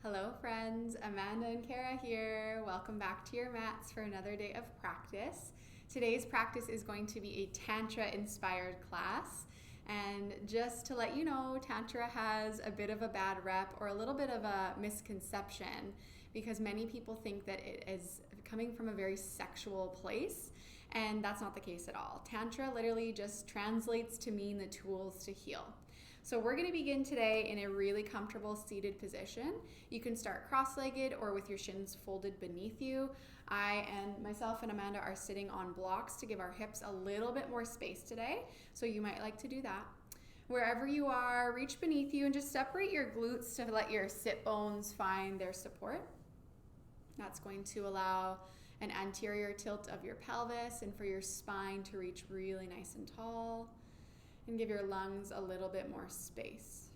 Hello friends, Amanda and Kara here. Welcome back to your mats for another day of practice. Today's practice is going to be a Tantra inspired class. And just to let you know, Tantra has a bit of a bad rep or a little bit of a misconception because many people think that it is coming from a very sexual place, and that's not the case at all. Tantra literally just translates to mean the tools to heal. So we're going to begin today in a really comfortable seated position. You can start cross-legged or with your shins folded beneath you. I and myself and Amanda are sitting on blocks to give our hips a little bit more space today, so you might like to do that. Wherever you are, reach beneath you and just separate your glutes to let your sit bones find their support. That's going to allow an anterior tilt of your pelvis and for your spine to reach really nice and tall. And give your lungs a little bit more space.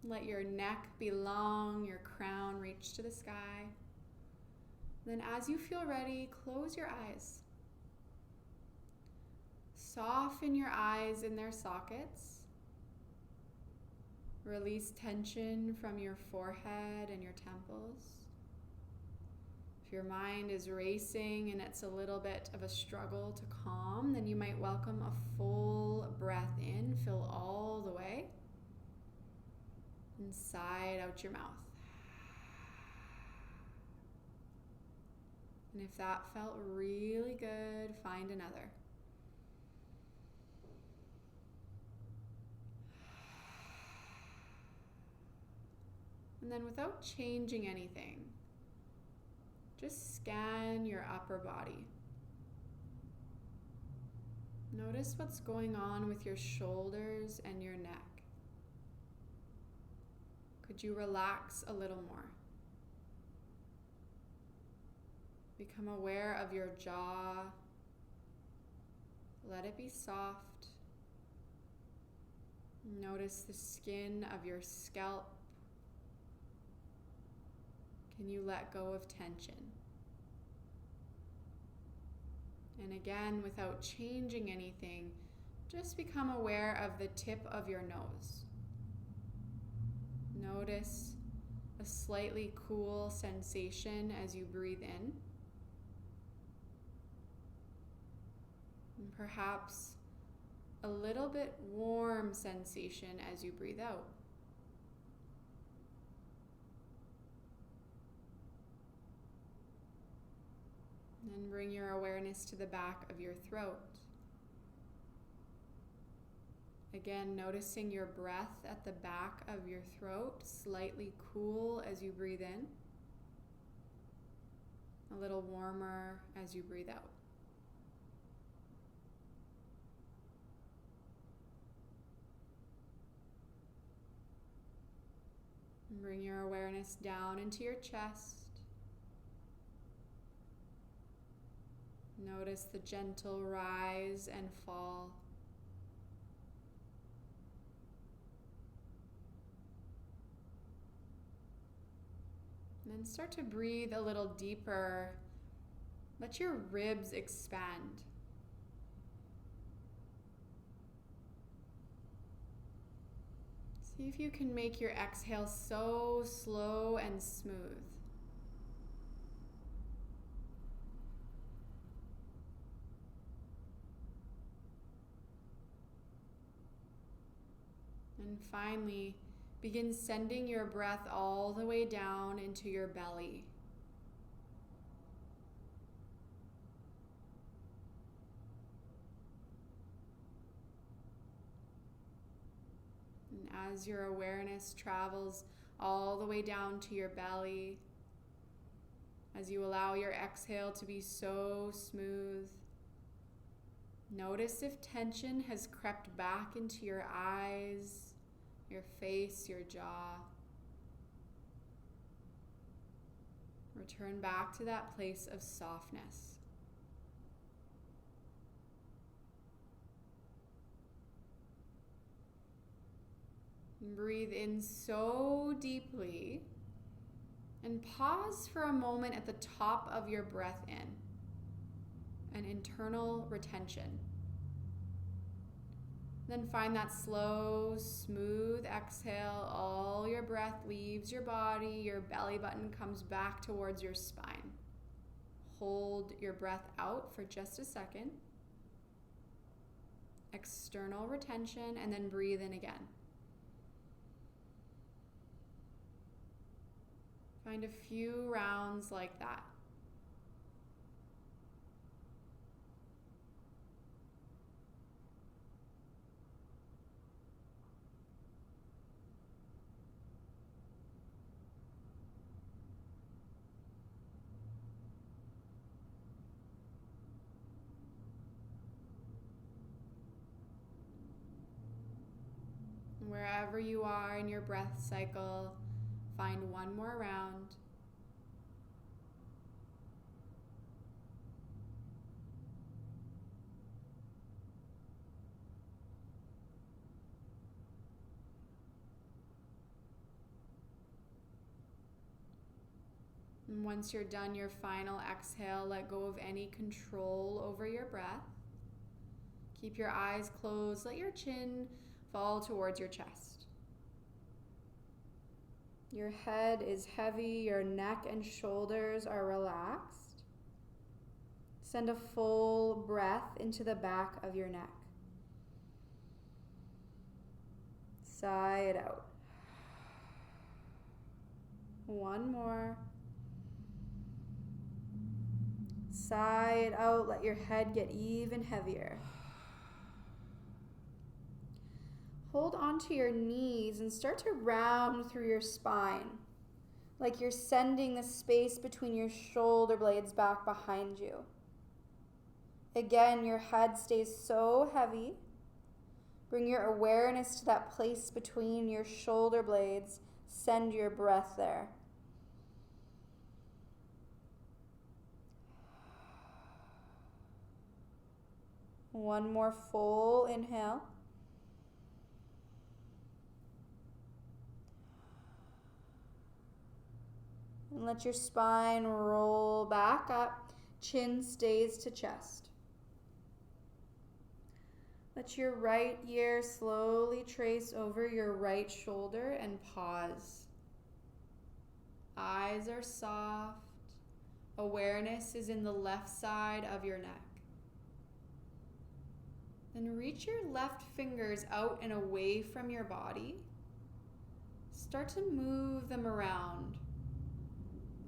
Let your neck be long, your crown reach to the sky. Then as you feel ready, close your eyes. Soften your eyes in their sockets. Release tension from your forehead and your temples. If your mind is racing and it's a little bit of a struggle to calm, then you might welcome a full breath in, fill all the way, and sigh out your mouth. And if that felt really good, find another. And then without changing anything, just scan your upper body. Notice what's going on with your shoulders and your neck. Could you relax a little more? Become aware of your jaw. Let it be soft. Notice the skin of your scalp. Can you let go of tension? And again, without changing anything, just become aware of the tip of your nose. Notice a slightly cool sensation as you breathe in. And perhaps a little bit warm sensation as you breathe out. Then bring your awareness to the back of your throat. Again, noticing your breath at the back of your throat, slightly cool as you breathe in, a little warmer as you breathe out. And bring your awareness down into your chest. Notice the gentle rise and fall. And then start to breathe a little deeper. Let your ribs expand. See if you can make your exhale so slow and smooth. And finally, begin sending your breath all the way down into your belly. And as your awareness travels all the way down to your belly, as you allow your exhale to be so smooth, notice if tension has crept back into your eyes, your face, your jaw. Return back to that place of softness. Breathe in so deeply and pause for a moment at the top of your breath in, an internal retention. Then find that slow, smooth exhale. All your breath leaves your body. Your belly button comes back towards your spine. Hold your breath out for just a second. External retention, and then breathe in again. Find a few rounds like that. Wherever you are in your breath cycle, find one more round. And once you're done your final exhale, let go of any control over your breath. Keep your eyes closed. Let your chin fall towards your chest. Your head is heavy. Your neck and shoulders are relaxed. Send a full breath into the back of your neck. Sigh it out. One more. Sigh it out. Let your head get even heavier. Hold onto your knees and start to round through your spine, like you're sending the space between your shoulder blades back behind you. Again, your head stays so heavy. Bring your awareness to that place between your shoulder blades. Send your breath there. One more full inhale. And let your spine roll back up. Chin stays to chest. Let your right ear slowly trace over your right shoulder and pause. Eyes are soft. Awareness is in the left side of your neck. Then reach your left fingers out and away from your body. Start to move them around.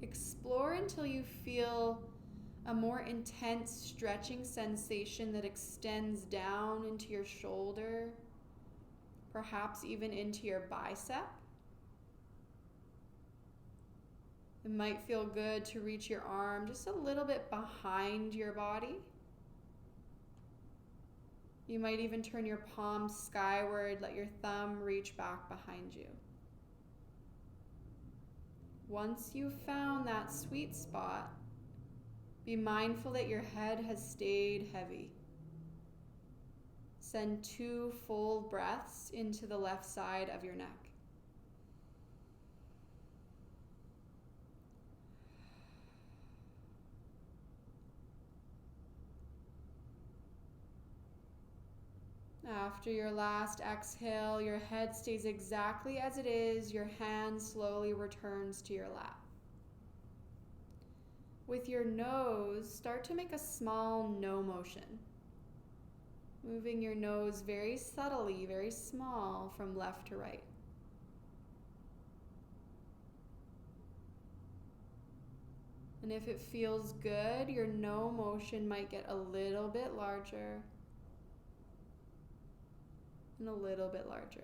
Explore until you feel a more intense stretching sensation that extends down into your shoulder, perhaps even into your bicep. It might feel good to reach your arm just a little bit behind your body. You might even turn your palm skyward, let your thumb reach back behind you. Once you've found that sweet spot, be mindful that your head has stayed heavy. Send 2 full breaths into the left side of your neck. After your last exhale, your head stays exactly as it is. Your hand slowly returns to your lap. With your nose, start to make a small no motion. Moving your nose very subtly, very small, from left to right. And if it feels good, your no motion might get a little bit larger. And a little bit larger.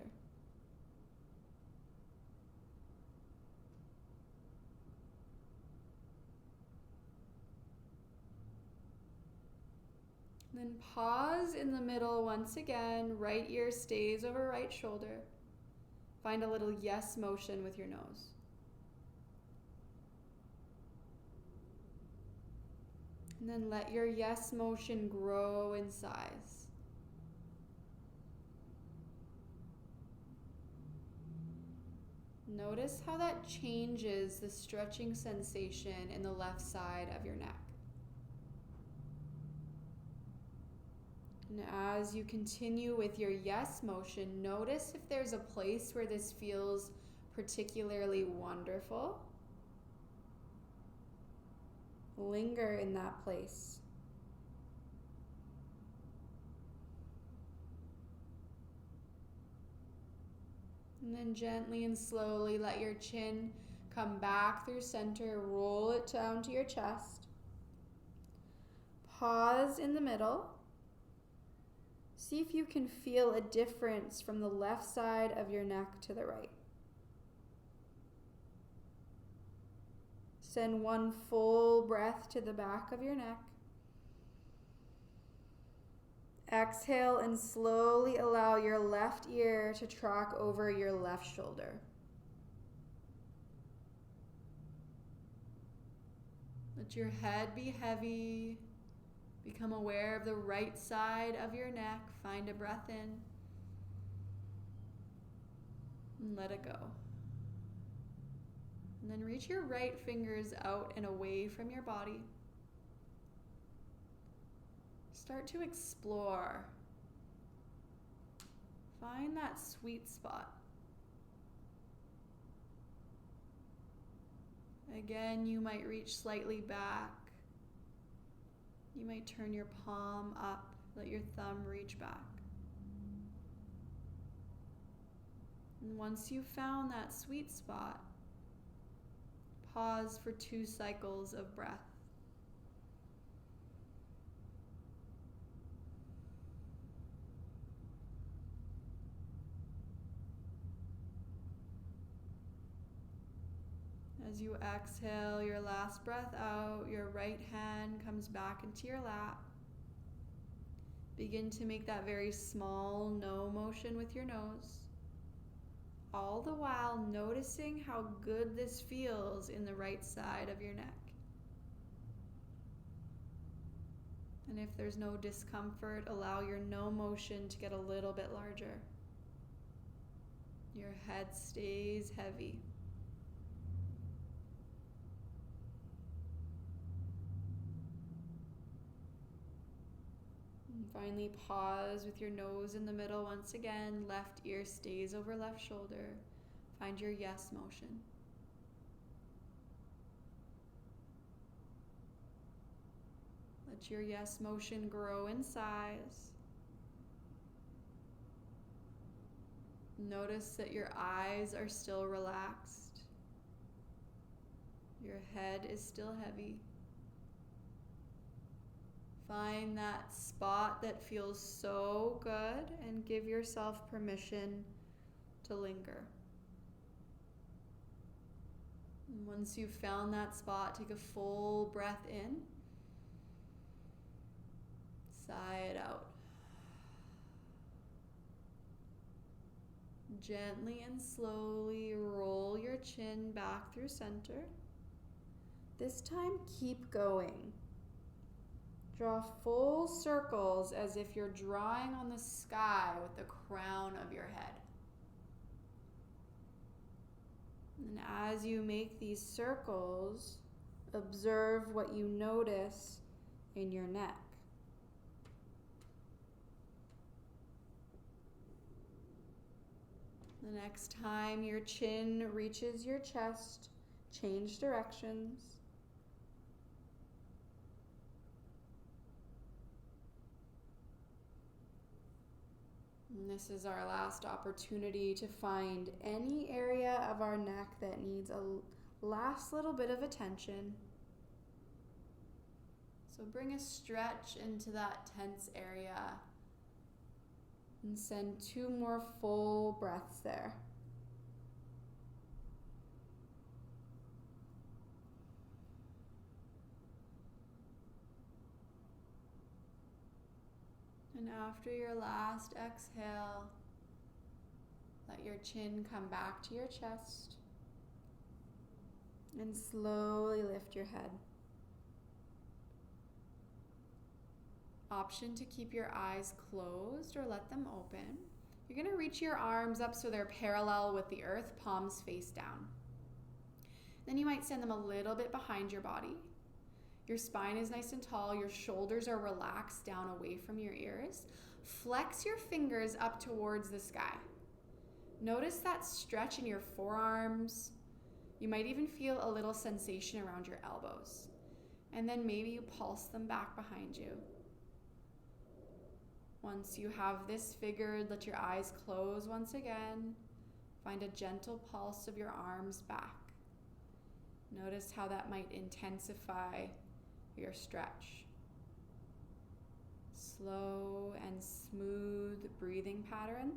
Then pause in the middle once again. Right ear stays over right shoulder. Find a little yes motion with your nose. And then let your yes motion grow in size. Notice how that changes the stretching sensation in the left side of your neck. And as you continue with your yes motion, notice if there's a place where this feels particularly wonderful. Linger in that place. And then gently and slowly let your chin come back through center, roll it down to your chest. Pause in the middle. See if you can feel a difference from the left side of your neck to the right. Send one full breath to the back of your neck. Exhale and slowly allow your left ear to track over your left shoulder. Let your head be heavy. Become aware of the right side of your neck. Find a breath in. And let it go. And then reach your right fingers out and away from your body. Start to explore. Find that sweet spot. Again, you might reach slightly back. You might turn your palm up, let your thumb reach back. And once you've found that sweet spot, pause for 2 cycles of breath. As you exhale your last breath out, your right hand comes back into your lap. Begin to make that very small no motion with your nose. All the while noticing how good this feels in the right side of your neck. And if there's no discomfort, allow your no motion to get a little bit larger. Your head stays heavy. Finally, pause with your nose in the middle once again. Left ear stays over left shoulder. Find your yes motion. Let your yes motion grow in size. Notice that your eyes are still relaxed. Your head is still heavy. Find that spot that feels so good and give yourself permission to linger. And once you've found that spot, take a full breath in. Sigh it out. Gently and slowly roll your chin back through center. This time, keep going. Draw full circles as if you're drawing on the sky with the crown of your head. And as you make these circles, observe what you notice in your neck. The next time your chin reaches your chest, change directions. And this is our last opportunity to find any area of our neck that needs a last little bit of attention. So bring a stretch into that tense area and send 2 more full breaths there. And after your last exhale, let your chin come back to your chest and slowly lift your head. Option to keep your eyes closed or let them open. You're going to reach your arms up so they're parallel with the earth, palms face down. Then you might send them a little bit behind your body. Your spine is nice and tall. Your shoulders are relaxed down away from your ears. Flex your fingers up towards the sky. Notice that stretch in your forearms. You might even feel a little sensation around your elbows. And then maybe you pulse them back behind you. Once you have this figured, let your eyes close once again. Find a gentle pulse of your arms back. Notice how that might intensify your stretch. Slow and smooth breathing pattern.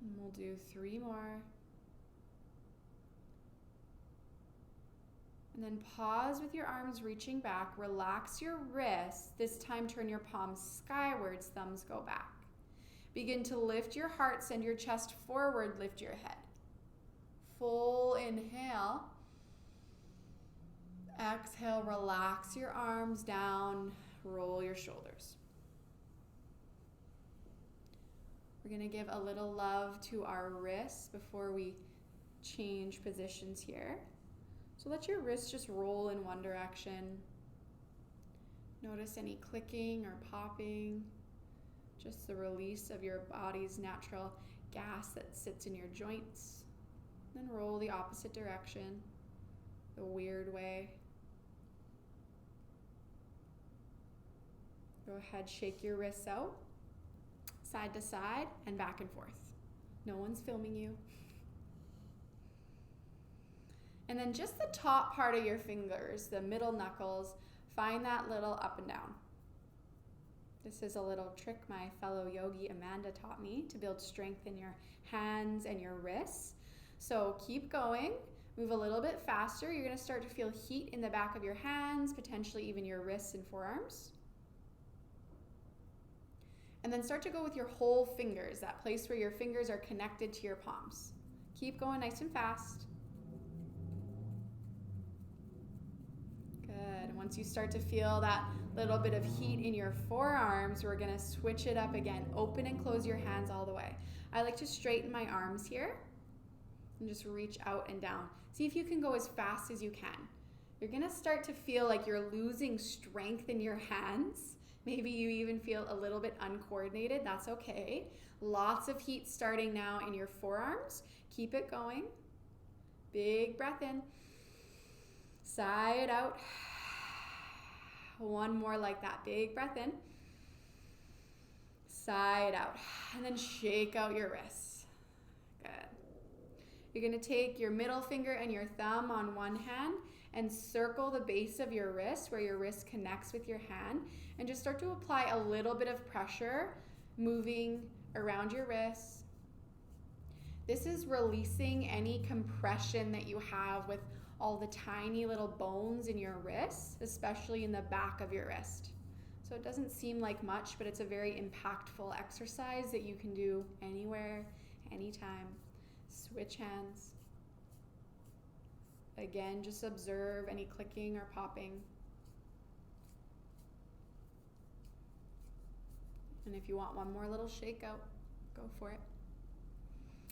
And we'll do 3 more. And then pause with your arms reaching back. Relax your wrists. This time turn your palms skywards, thumbs go back. Begin to lift your heart, send your chest forward, lift your head. Full inhale. Exhale, relax your arms down, roll your shoulders. We're going to give a little love to our wrists before we change positions here. So let your wrists just roll in one direction. Notice any clicking or popping. Just the release of your body's natural gas that sits in your joints. Then roll the opposite direction, the weird way. Go ahead, shake your wrists out, side to side and back and forth. No one's filming you. And then just the top part of your fingers, the middle knuckles, find that little up and down. This is a little trick my fellow yogi Amanda taught me to build strength in your hands and your wrists. So keep going, move a little bit faster. You're going to start to feel heat in the back of your hands, potentially even your wrists and forearms. And then start to go with your whole fingers, that place where your fingers are connected to your palms. Keep going nice and fast. Good. And once you start to feel that little bit of heat in your forearms, we're going to switch it up again. Open and close your hands all the way. I like to straighten my arms here and just reach out and down. See if you can go as fast as you can. You're going to start to feel like you're losing strength in your hands. Maybe you even feel a little bit uncoordinated. That's okay. Lots of heat starting now in your forearms. Keep it going. Big breath in. Side out. One more like that. Big breath in. Side out. And then shake out your wrists. Good. You're going to take your middle finger and your thumb on one hand and circle the base of your wrist where your wrist connects with your hand, and just start to apply a little bit of pressure moving around your wrists. This is releasing any compression that you have with all the tiny little bones in your wrists, especially in the back of your wrist. So it doesn't seem like much, but it's a very impactful exercise that you can do anywhere, anytime. Switch hands. Again, just observe any clicking or popping. And if you want one more little shake out, go for it.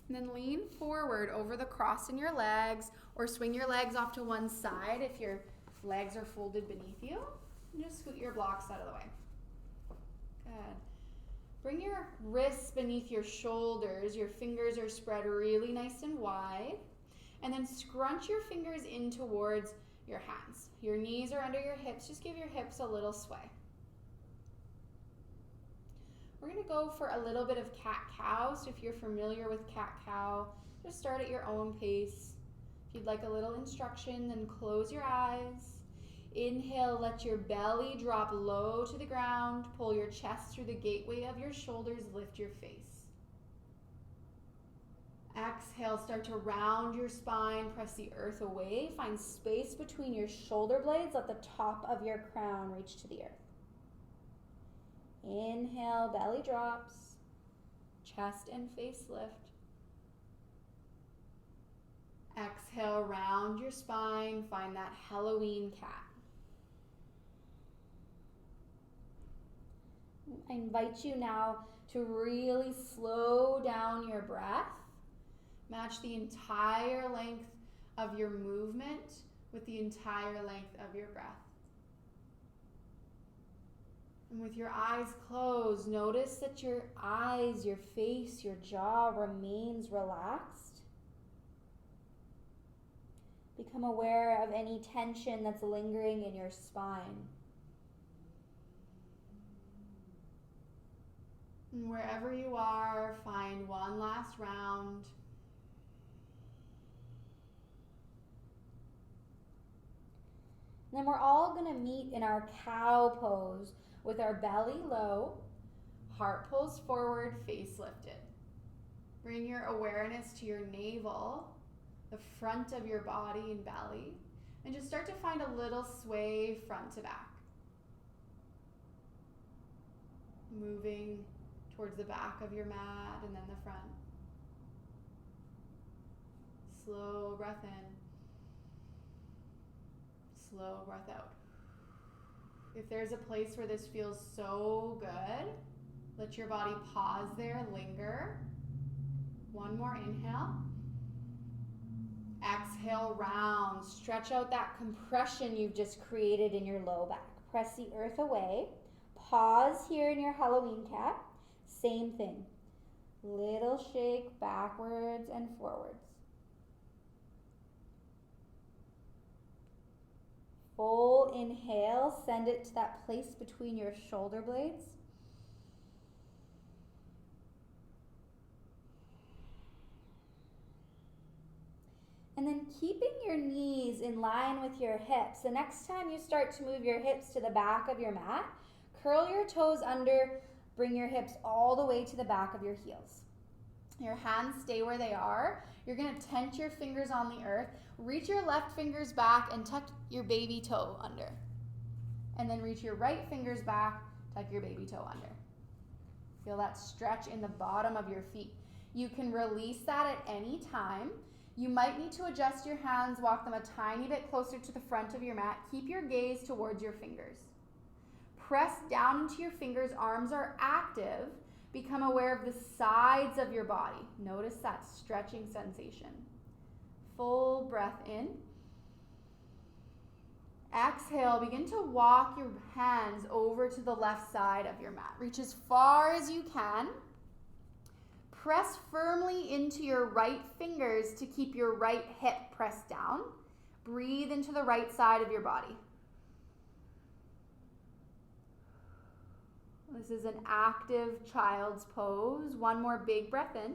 And then lean forward over the cross in your legs, or swing your legs off to one side if your legs are folded beneath you. And just scoot your blocks out of the way. Good. Bring your wrists beneath your shoulders. Your fingers are spread really nice and wide. And then scrunch your fingers in towards your hands. Your knees are under your hips. Just give your hips a little sway. We're going to go for a little bit of cat-cow. So if you're familiar with cat-cow, just start at your own pace. If you'd like a little instruction, then close your eyes. Inhale, let your belly drop low to the ground. Pull your chest through the gateway of your shoulders. Lift your face. Exhale, start to round your spine. Press the earth away. Find space between your shoulder blades. Let the top of your crown reach to the earth. Inhale, belly drops. Chest and face lift. Exhale, round your spine. Find that Halloween cat. I invite you now to really slow down your breath. Match the entire length of your movement with the entire length of your breath. And with your eyes closed, notice that your eyes, your face, your jaw remains relaxed. Become aware of any tension that's lingering in your spine. And wherever you are, find one last round. And then we're all going to meet in our cow pose with our belly low, heart pulls forward, face lifted. Bring your awareness to your navel, the front of your body and belly, and just start to find a little sway front to back. Moving towards the back of your mat and then the front. Slow breath in. Slow breath out. If there's a place where this feels so good, let your body pause there, linger. One more inhale. Exhale, round. Stretch out that compression you've just created in your low back. Press the earth away. Pause here in your Halloween cat. Same thing. Little shake backwards and forwards. Full inhale, send it to that place between your shoulder blades. And then keeping your knees in line with your hips. The next time you start to move your hips to the back of your mat, curl your toes under, bring your hips all the way to the back of your heels. Your hands stay where they are. You're going to tent your fingers on the earth. Reach your left fingers back and tuck your baby toe under. And then reach your right fingers back, tuck your baby toe under. Feel that stretch in the bottom of your feet. You can release that at any time. You might need to adjust your hands, walk them a tiny bit closer to the front of your mat. Keep your gaze towards your fingers. Press down into your fingers, arms are active. Become aware of the sides of your body. Notice that stretching sensation. Full breath in. Exhale, begin to walk your hands over to the left side of your mat. Reach as far as you can. Press firmly into your right fingers to keep your right hip pressed down. Breathe into the right side of your body. This is an active child's pose. One more big breath in.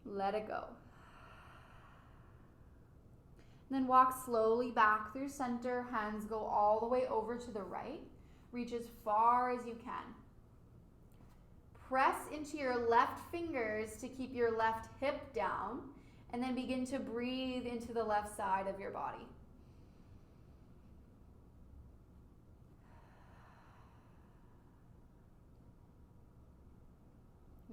Let it go. And then walk slowly back through center. Hands go all the way over to the right. Reach as far as you can. Press into your left fingers to keep your left hip down, and then begin to breathe into the left side of your body.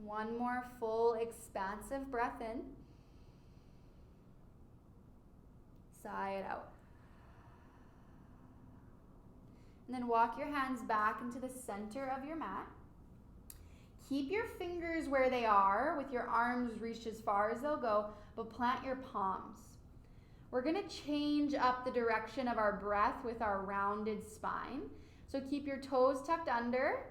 One more full expansive breath in. Sigh it out. And then walk your hands back into the center of your mat. Keep your fingers where they are with your arms reached as far as they'll go, but plant your palms. We're going to change up the direction of our breath with our rounded spine. So keep your toes tucked under.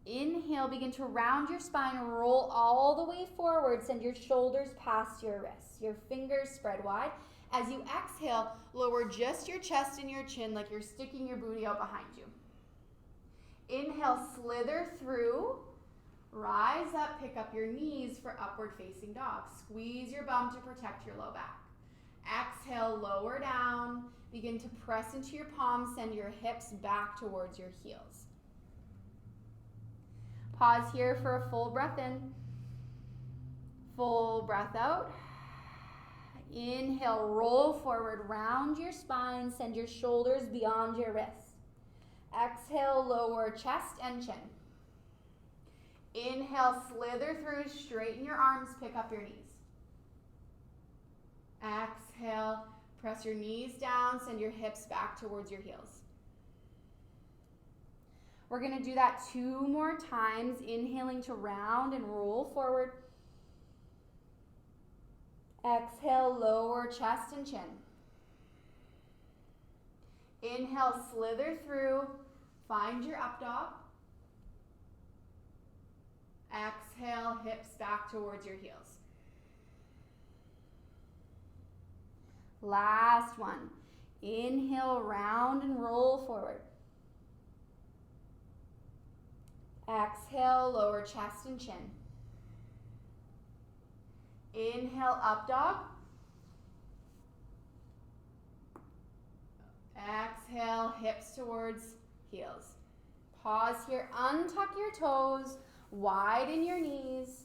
Inhale, begin to round your spine, roll all the way forward, send your shoulders past your wrists, your fingers spread wide. As you exhale, lower just your chest and your chin like you're sticking your booty out behind you. Inhale, slither through, rise up, pick up your knees for upward facing dog. Squeeze your bum to protect your low back. Exhale, lower down, begin to press into your palms, send your hips back towards your heels. Pause here for a full breath in. Full breath out. Inhale, roll forward, round your spine, send your shoulders beyond your wrists. Exhale, lower chest and chin. Inhale, slither through, straighten your arms, pick up your knees. Exhale, press your knees down, send your hips back towards your heels. We're going to do that 2 more times, inhaling to round and roll forward. Exhale, lower chest and chin. Inhale, slither through, find your up dog. Exhale, hips back towards your heels. Last one. Inhale, round and roll forward. Exhale, lower chest and chin. Inhale, up dog. Exhale, hips towards heels. Pause here, untuck your toes, widen your knees.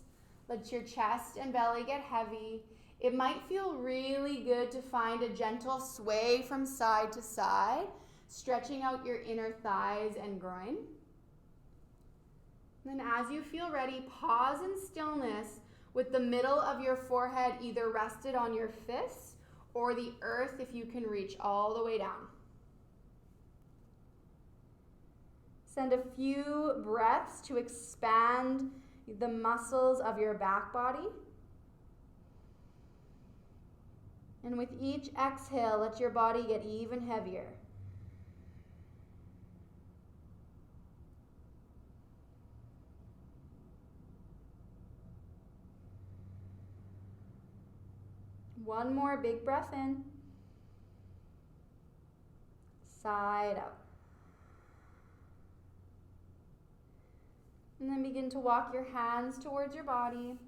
Let your chest and belly get heavy. It might feel really good to find a gentle sway from side to side, stretching out your inner thighs and groin. Then as you feel ready, pause in stillness with the middle of your forehead either rested on your fists or the earth if you can reach all the way down. Send a few breaths to expand the muscles of your back body. And with each exhale, let your body get even heavier. One more big breath in. Side out. And then begin to walk your hands towards your body.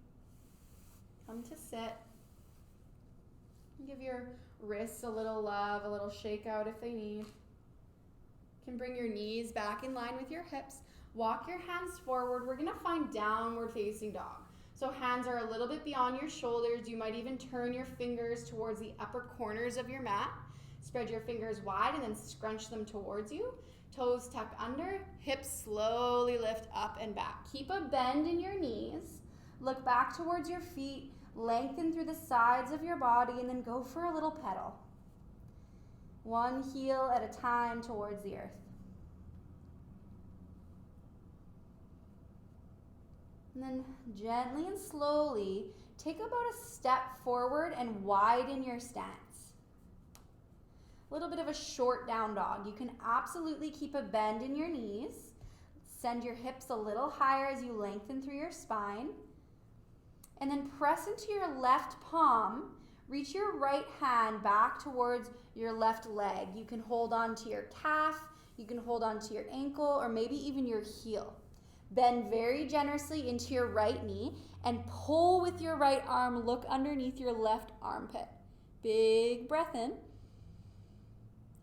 Come to sit. Give your wrists a little love, a little shake out if they need. You can bring your knees back in line with your hips. Walk your hands forward. We're going to find downward facing dog. So hands are a little bit beyond your shoulders. You might even turn your fingers towards the upper corners of your mat. Spread your fingers wide and then scrunch them towards you. Toes tuck under, hips slowly lift up and back. Keep a bend in your knees. Look back towards your feet. Lengthen through the sides of your body and then go for a little pedal. One heel at a time towards the earth. And then gently and slowly take about a step forward and widen your stance. A little bit of a short down dog. You can absolutely keep a bend in your knees. Send your hips a little higher as you lengthen through your spine. And then press into your left palm. Reach your right hand back towards your left leg. You can hold on to your calf, you can hold on to your ankle, or maybe even your heel. Bend very generously into your right knee and pull with your right arm. Look underneath your left armpit. Big breath in.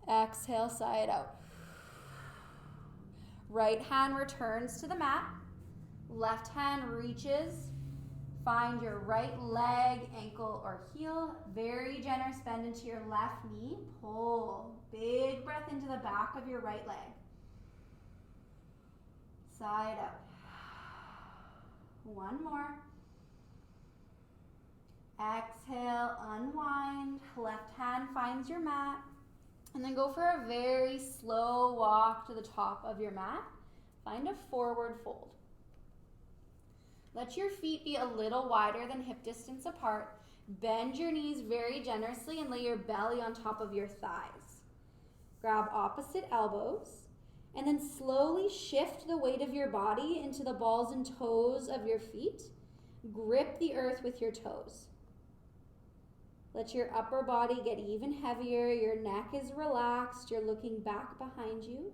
Exhale, sigh it out. Right hand returns to the mat. Left hand reaches. Find your right leg, ankle, or heel. Very generous bend into your left knee. Pull. Big breath into the back of your right leg. Side out. One more. Exhale, unwind. Left hand finds your mat. And then go for a very slow walk to the top of your mat. Find a forward fold. Let your feet be a little wider than hip distance apart. Bend your knees very generously and lay your belly on top of your thighs. Grab opposite elbows and then slowly shift the weight of your body into the balls and toes of your feet. Grip the earth with your toes. Let your upper body get even heavier. Your neck is relaxed. You're looking back behind you.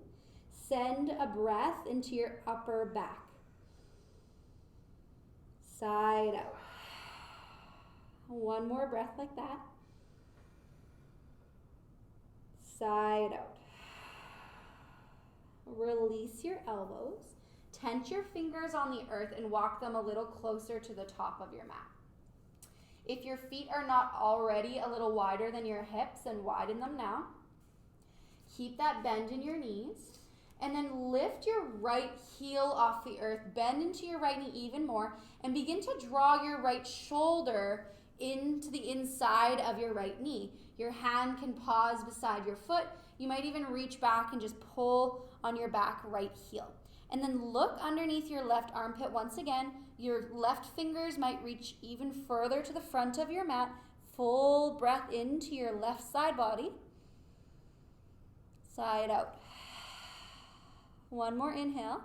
Send a breath into your upper back. Side out. One more breath like that. Side out. Release your elbows. Tense your fingers on the earth and walk them a little closer to the top of your mat. If your feet are not already a little wider than your hips, then widen them now. Keep that bend in your knees. And then lift your right heel off the earth. Bend into your right knee even more. And begin to draw your right shoulder into the inside of your right knee. Your hand can pause beside your foot. You might even reach back and just pull on your back right heel. And then look underneath your left armpit once again. Your left fingers might reach even further to the front of your mat. full breath into your left side body. Side out. One more inhale.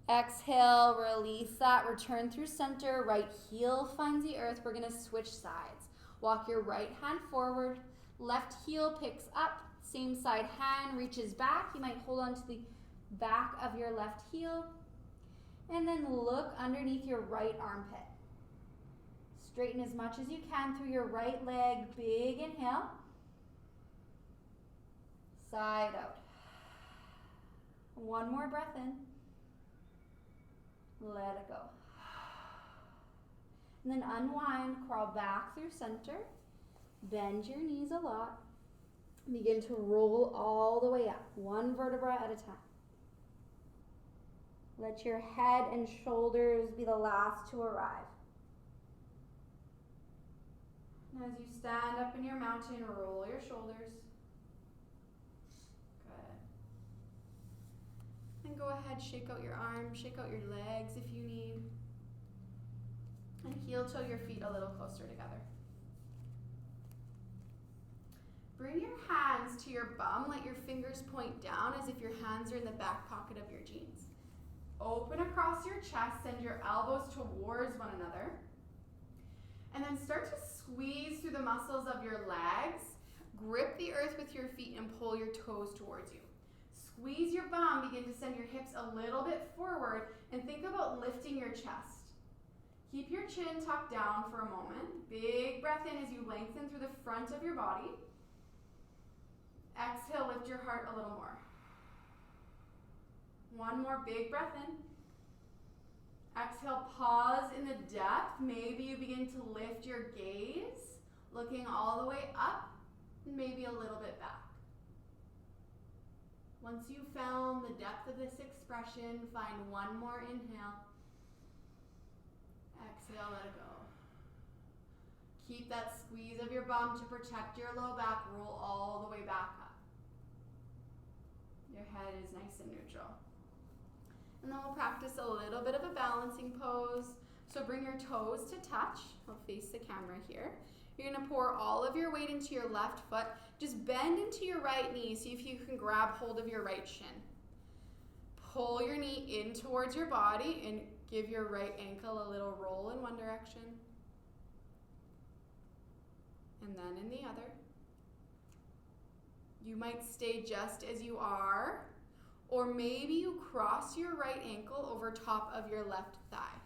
Exhale, release that. Return through center. Right heel finds the earth. We're going to switch sides. Walk your right hand forward. Left heel picks up. Same side hand reaches back. You might hold on to the back of your left heel. And then look underneath your right armpit. Straighten as much as you can through your right leg. Big inhale. Side out. One more breath in. Let it go. And then unwind, crawl back through center. Bend your knees a lot. Begin to roll all the way up, one vertebra at a time. Let your head and shoulders be the last to arrive. And as you stand up in your mountain, roll your shoulders. Good. And go ahead, shake out your arms, shake out your legs if you need. And heel toe your feet a little closer together. Bring your hands to your bum. Let your fingers point down as if your hands are in the back pocket of your jeans. Open across your chest, send your elbows towards one another. And then start to squeeze through the muscles of your legs. Grip the earth with your feet and pull your toes towards you. Squeeze your bum, begin to send your hips a little bit forward and think about lifting your chest. Keep your chin tucked down for a moment. Big breath in as you lengthen through the front of your body. Exhale, lift your heart a little more. One more big breath in. Exhale, pause in the depth. Maybe you begin to lift your gaze, looking all the way up, and maybe a little bit back. Once you've found the depth of this expression, find one more inhale. Exhale, let it go. Keep that squeeze of your bum to protect your low back. Roll all the way back up. Your head is nice and neutral. And then we'll practice a little bit of a balancing pose. So bring your toes to touch. I'll face the camera here. You're going to pour all of your weight into your left foot. Just bend into your right knee. See if you can grab hold of your right shin. Pull your knee in towards your body and give your right ankle a little roll in one direction. And then in the other. You might stay just as you are, or maybe you cross your right ankle over top of your left thigh.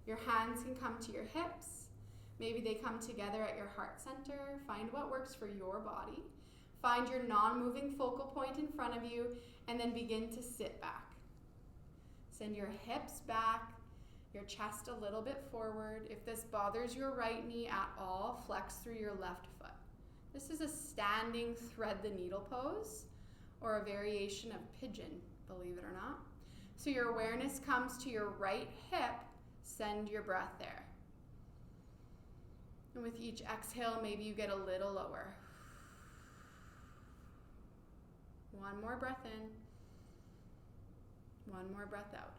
Your hands can come to your hips. Maybe they come together at your heart center. Find what works for your body. Find your non-moving focal point in front of you, and then begin to sit back. Send your hips back, your chest a little bit forward. If this bothers your right knee at all, flex through your left foot. This is a standing thread the needle pose, or a variation of pigeon, believe it or not. So your awareness comes to your right hip. Send your breath there. And with each exhale, maybe you get a little lower. One more breath in. One more breath out.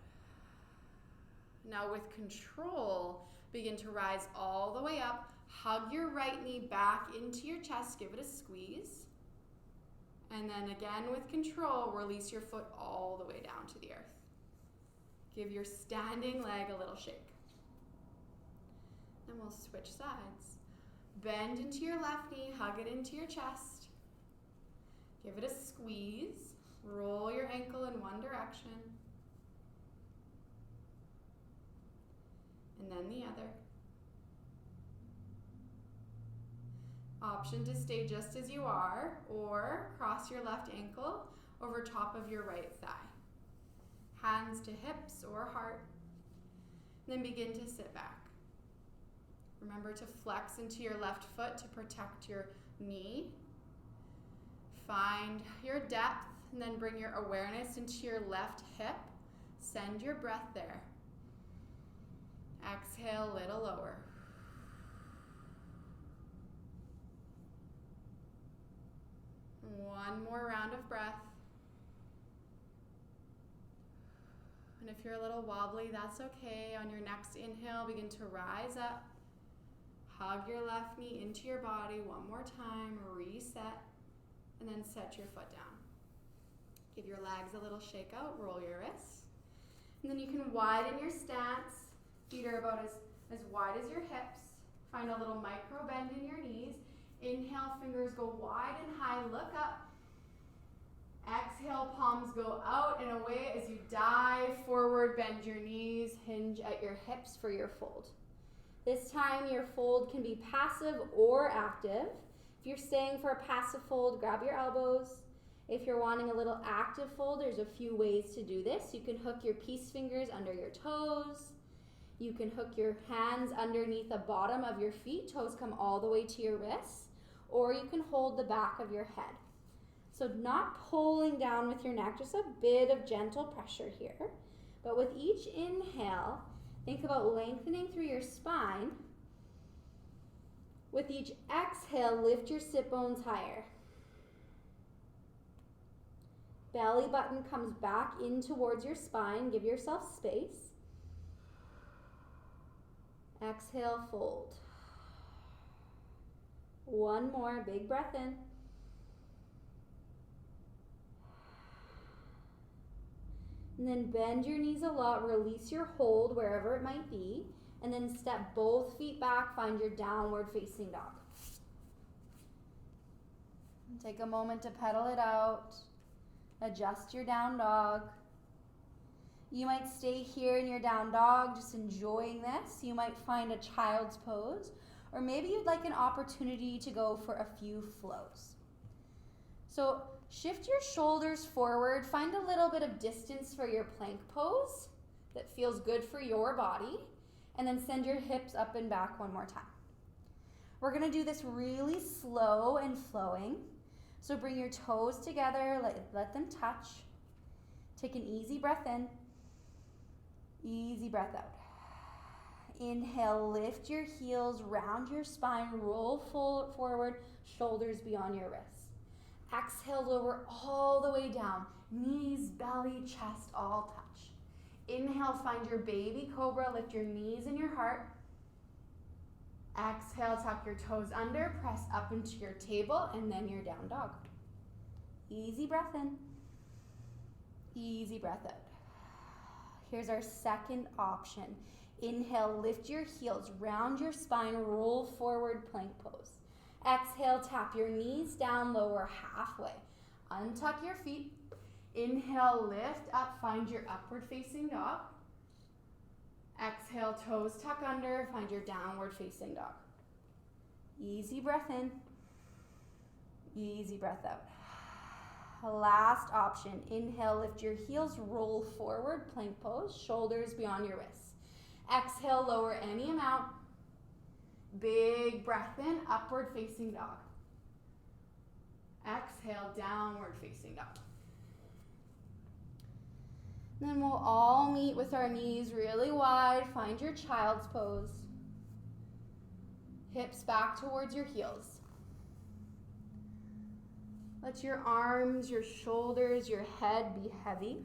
Now with control, begin to rise all the way up. Hug your right knee back into your chest. Give it a squeeze. And then again with control, release your foot all the way down to the earth. Give your standing leg a little shake. And we'll switch sides. Bend into your left knee, hug it into your chest. Give it a squeeze. Roll your ankle in one direction. And then the other. Option to stay just as you are, or cross your left ankle over top of your right thigh. Hands to hips or heart. Then begin to sit back. Remember to flex into your left foot to protect your knee. Find your depth, and then bring your awareness into your left hip. Send your breath there. Exhale a little lower. One more round of breath. And if you're a little wobbly, that's okay. On your next inhale, begin to rise up. hug your left knee into your body one more time, reset, and then set your foot down. Give your legs a little shake out, roll your wrists. And then you can widen your stance. Feet are about as wide as your hips. Find a little micro bend in your knees. Inhale, fingers go wide and high, look up. Exhale, palms go out and away as you dive forward, bend your knees, hinge at your hips for your fold. This time your fold can be passive or active. If you're staying for a passive fold, grab your elbows. If you're wanting a little active fold, there's a few ways to do this. You can hook your peace fingers under your toes. You can hook your hands underneath the bottom of your feet. Toes come all the way to your wrists. Or you can hold the back of your head. So not pulling down with your neck, just a bit of gentle pressure here. But with each inhale, think about lengthening through your spine. With each exhale, lift your sit bones higher. Belly button comes back in towards your spine. Give yourself space. Exhale, fold. One more, big breath in. And then bend your knees a lot, release your hold wherever it might be, and then step both feet back, find your downward facing dog. Take a moment to pedal it out, adjust your down dog. You might stay here in your down dog, just enjoying this. You might find a child's pose, or maybe you'd like an opportunity to go for a few flows. So shift your shoulders forward, find a little bit of distance for your plank pose that feels good for your body, and then send your hips up and back one more time. We're gonna do this really slow and flowing. So bring your toes together, let them touch. Take an easy breath in, easy breath out. Inhale, lift your heels, round your spine, roll forward, shoulders beyond your wrists. Exhale, lower all the way down. Knees, belly, chest, all touch. Inhale, find your baby cobra. Lift your knees and your heart. Exhale, tuck your toes under. Press up into your table and then your down dog. Easy breath in. Easy breath out. Here's our second option. Inhale, lift your heels, round your spine, roll forward, plank pose. Exhale, tap your knees down, lower halfway. Untuck your feet. Inhale, lift up, find your upward facing dog. Exhale, toes tuck under, find your downward facing dog. Easy breath in, easy breath out. Last option, inhale, lift your heels, roll forward, plank pose, shoulders beyond your wrists. Exhale, lower any amount. Big breath in, upward facing dog. Exhale, downward facing dog. Then we'll all meet with our knees really wide. Find your child's pose. Hips back towards your heels. Let your arms, your shoulders, your head be heavy.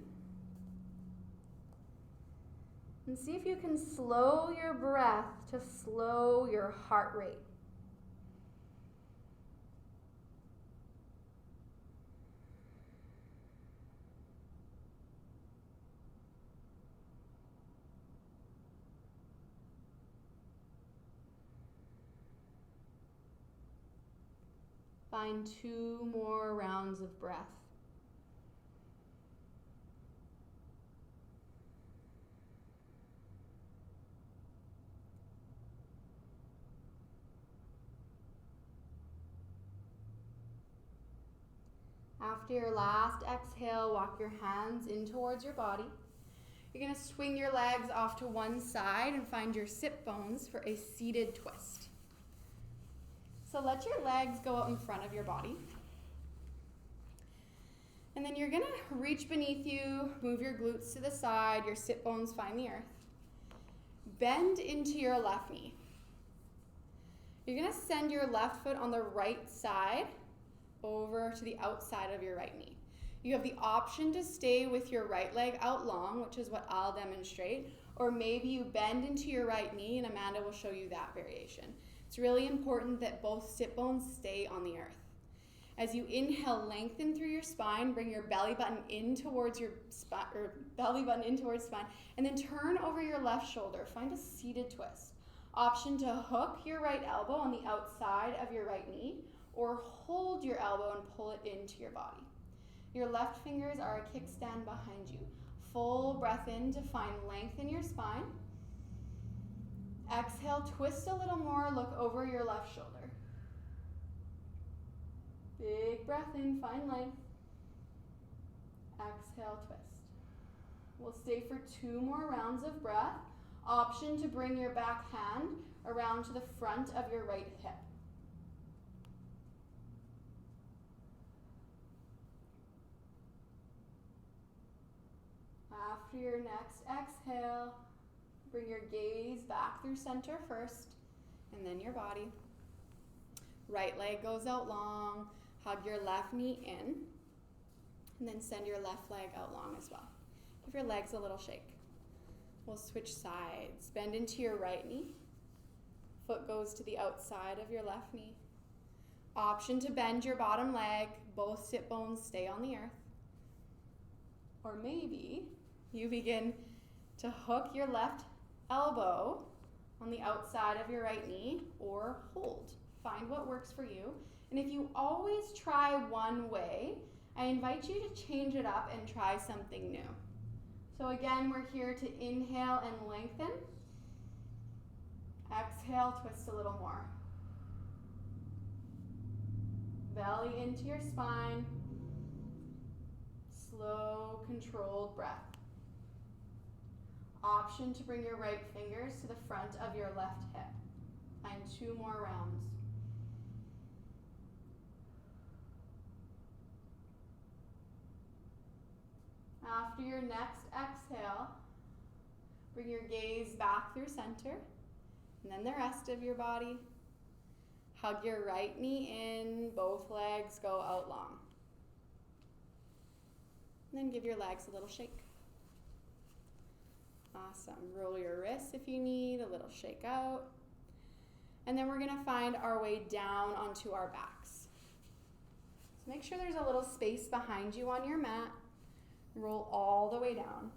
And see if you can slow your breath to slow your heart rate. Find 2 more rounds of breath. After your last exhale, walk your hands in towards your body. You're going to swing your legs off to one side and find your sit bones for a seated twist. So let your legs go out in front of your body. And then you're going to reach beneath you, move your glutes to the side, your sit bones find the earth. Bend into your left knee. You're going to send your left foot on the right side over to the outside of your right knee. You have the option to stay with your right leg out long, which is what I'll demonstrate, or maybe you bend into your right knee and Amanda will show you that variation. It's really important that both sit bones stay on the earth. As you inhale, lengthen through your spine, bring your belly button in towards your spine, and then turn over your left shoulder. Find a seated twist. Option to hook your right elbow on the outside of your right knee, or hold your elbow and pull it into your body. Your left fingers are a kickstand behind you. Full breath in to find length in your spine. Exhale, twist a little more, look over your left shoulder. Big breath in, find length. Exhale, twist. We'll stay for 2 more rounds of breath. Option to bring your back hand around to the front of your right hip. After your next exhale, bring your gaze back through center first, and then your body. Right leg goes out long. Hug your left knee in, and then send your left leg out long as well. Give your legs a little shake. We'll switch sides. Bend into your right knee. Foot goes to the outside of your left knee. Option to bend your bottom leg. Both sit bones stay on the earth. Or maybe you begin to hook your left elbow on the outside of your right knee, or hold. Find what works for you. And if you always try one way, I invite you to change it up and try something new. So again, we're here to inhale and lengthen. Exhale, twist a little more. Belly into your spine. Slow, controlled breath. Option to bring your right fingers to the front of your left hip. Find 2 more rounds. After your next exhale, bring your gaze back through center, and then the rest of your body. Hug your right knee in, both legs go out long. And then give your legs a little shake. Awesome. Roll your wrists if you need, a little shake out. And then we're gonna find our way down onto our backs. So make sure there's a little space behind you on your mat. Roll all the way down.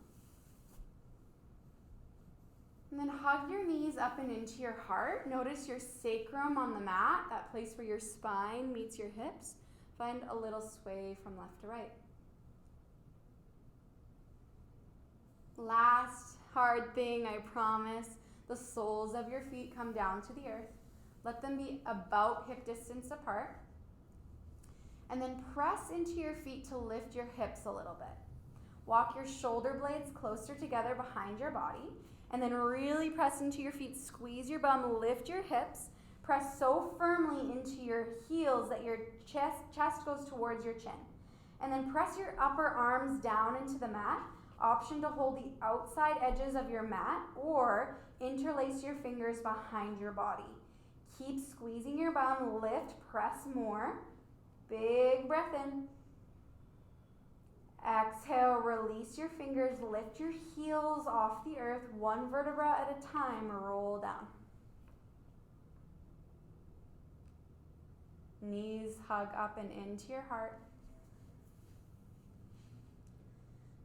And then hug your knees up and into your heart. Notice your sacrum on the mat, that place where your spine meets your hips. Find a little sway from left to right. Last hard thing, I promise. The soles of your feet come down to the earth. Let them be about hip distance apart. And then press into your feet to lift your hips a little bit. Walk your shoulder blades closer together behind your body, and then really press into your feet. Squeeze your bum, lift your hips. Press so firmly into your heels that your chest goes towards your chin. And then press your upper arms down into the mat. Option to hold the outside edges of your mat or interlace your fingers behind your body. Keep squeezing your bum, lift, press more. Big breath in. Exhale, release your fingers, lift your heels off the earth, 1 vertebra at a time, roll down. Knees hug up and into your heart.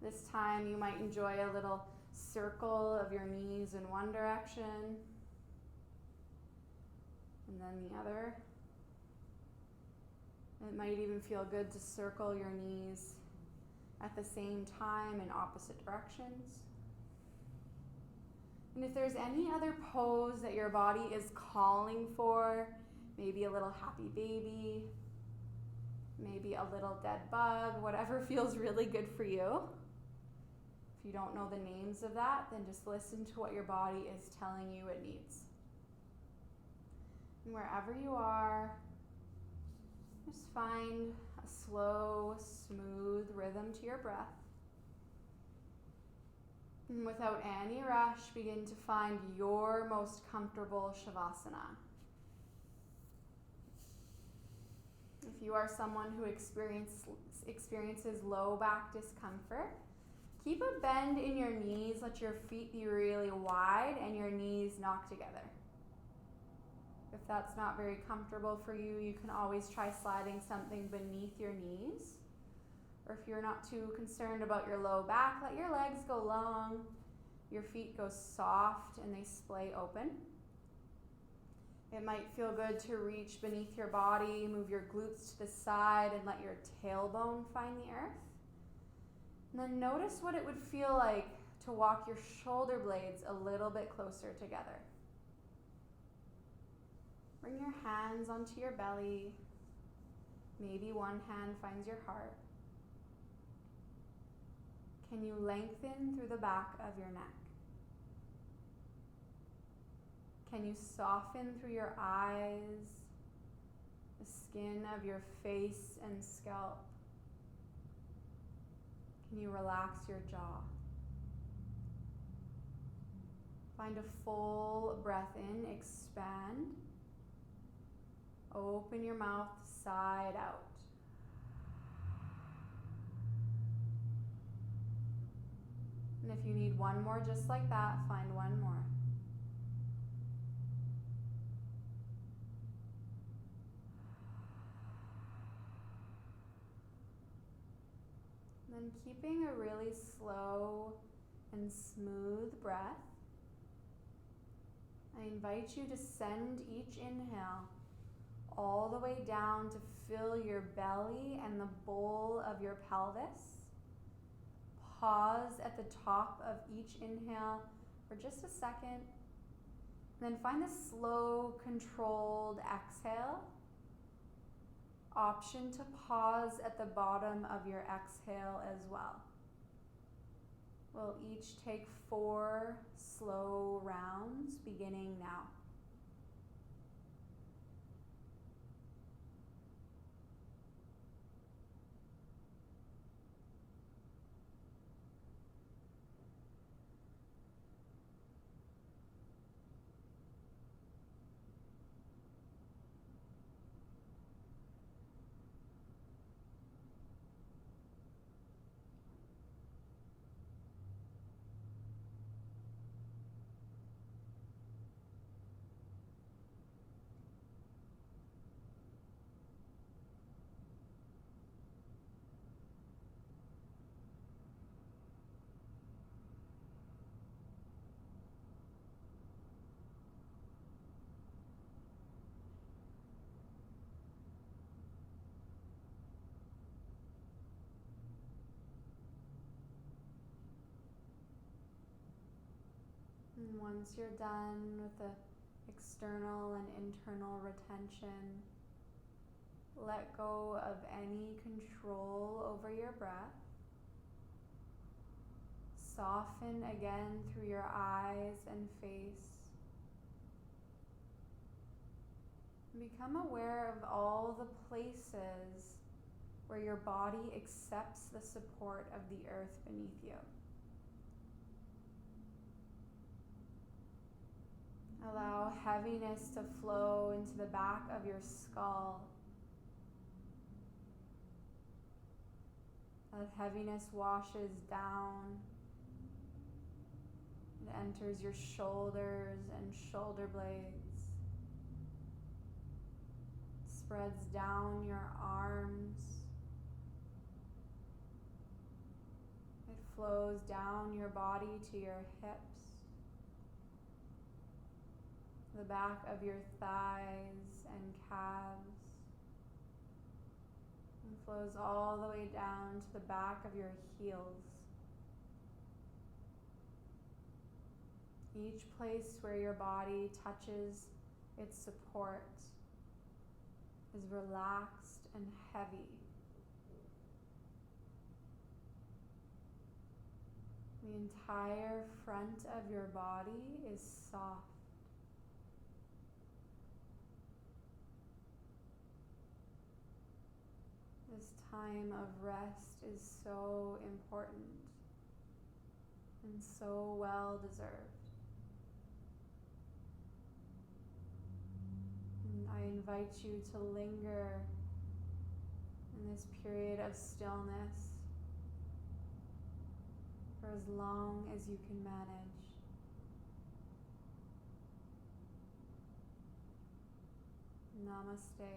This time you might enjoy a little circle of your knees in one direction, and then the other. It might even feel good to circle your knees at the same time in opposite directions. And if there's any other pose that your body is calling for, maybe a little happy baby, maybe a little dead bug, whatever feels really good for you. If you don't know the names of that, then just listen to what your body is telling you it needs. And wherever you are, just find a slow, smooth rhythm to your breath. And without any rush, begin to find your most comfortable Shavasana. If you are someone who experiences low back discomfort, keep a bend in your knees. Let your feet be really wide and your knees knock together. If that's not very comfortable for you, you can always try sliding something beneath your knees. Or if you're not too concerned about your low back, let your legs go long, your feet go soft, and they splay open. It might feel good to reach beneath your body, move your glutes to the side, and let your tailbone find the earth. And then notice what it would feel like to walk your shoulder blades a little bit closer together. Bring your hands onto your belly. Maybe one hand finds your heart. Can you lengthen through the back of your neck? Can you soften through your eyes, the skin of your face and scalp? Can you relax your jaw? Find a full breath in, expand. Open your mouth side out. And if you need one more just like that, find one more. Then keeping a really slow and smooth breath, I invite you to send each inhale all the way down to fill your belly and the bowl of your pelvis. Pause at the top of each inhale for just a second. Then find a slow, controlled exhale. Option to pause at the bottom of your exhale as well. We'll each take 4 slow rounds, beginning now. And once you're done with the external and internal retention, let go of any control over your breath. Soften again through your eyes and face. Become aware of all the places where your body accepts the support of the earth beneath you. Allow heaviness to flow into the back of your skull. That heaviness washes down. It enters your shoulders and shoulder blades. Spreads down your arms. It flows down your body to your hips. The back of your thighs and calves, and flows all the way down to the back of your heels. Each place where your body touches its support is relaxed and heavy. The entire front of your body is soft. This time of rest is so important and so well deserved. And I invite you to linger in this period of stillness for as long as you can manage. Namaste.